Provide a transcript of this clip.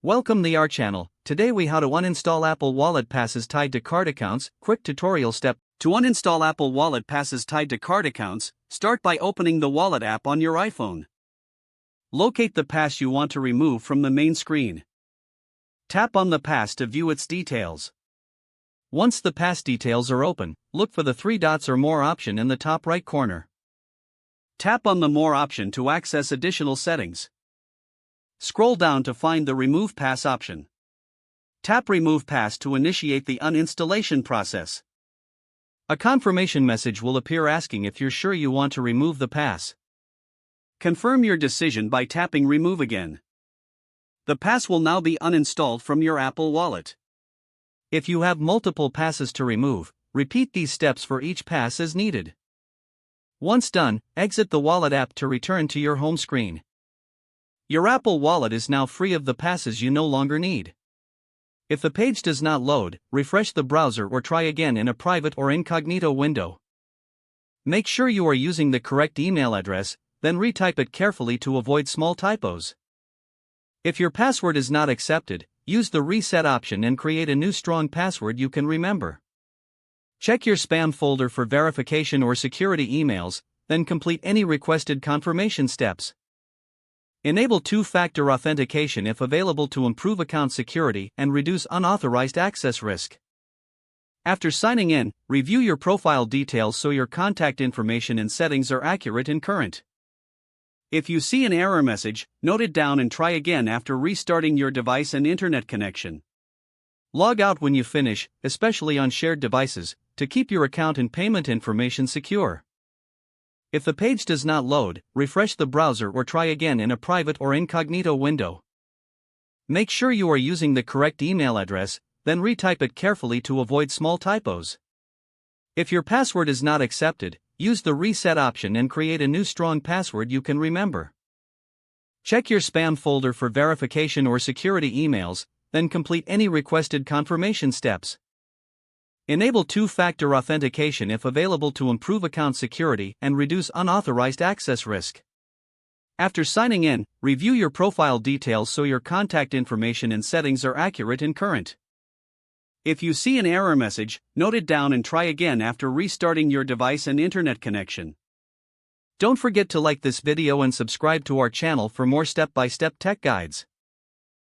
Welcome to our channel. Today we how to uninstall Apple Wallet passes tied to card accounts. Quick tutorial step. To uninstall Apple Wallet passes tied to card accounts, start by opening the Wallet app on your iPhone. Locate the pass you want to remove from the main screen. Tap on the pass to view its details. Once the pass details are open, look for the three dots or more option in the top right corner. Tap on the More option to access additional settings. Scroll down to find the Remove Pass option. Tap Remove Pass to initiate the uninstallation process. A confirmation message will appear asking if you're sure you want to remove the pass. Confirm your decision by tapping Remove again. The pass will now be uninstalled from your Apple Wallet. If you have multiple passes to remove, repeat these steps for each pass as needed. Once done, exit the Wallet app to return to your home screen. Your Apple Wallet is now free of the passes you no longer need. If the page does not load, refresh the browser or try again in a private or incognito window. Make sure you are using the correct email address, then retype it carefully to avoid small typos. If your password is not accepted, use the reset option and create a new strong password you can remember. Check your spam folder for verification or security emails, then complete any requested confirmation steps. Enable two-factor authentication if available to improve account security and reduce unauthorized access risk. After signing in, review your profile details so your contact information and settings are accurate and current. If you see an error message, note it down and try again after restarting your device and internet connection. Log out when you finish, especially on shared devices, to keep your account and payment information secure. If the page does not load, refresh the browser or try again in a private or incognito window. Make sure you are using the correct email address, then retype it carefully to avoid small typos. If your password is not accepted, use the reset option and create a new strong password you can remember. Check your spam folder for verification or security emails, then complete any requested confirmation steps. Enable two-factor authentication if available to improve account security and reduce unauthorized access risk. After signing in, review your profile details so your contact information and settings are accurate and current. If you see an error message, note it down and try again after restarting your device and internet connection. Don't forget to like this video and subscribe to our channel for more step-by-step tech guides.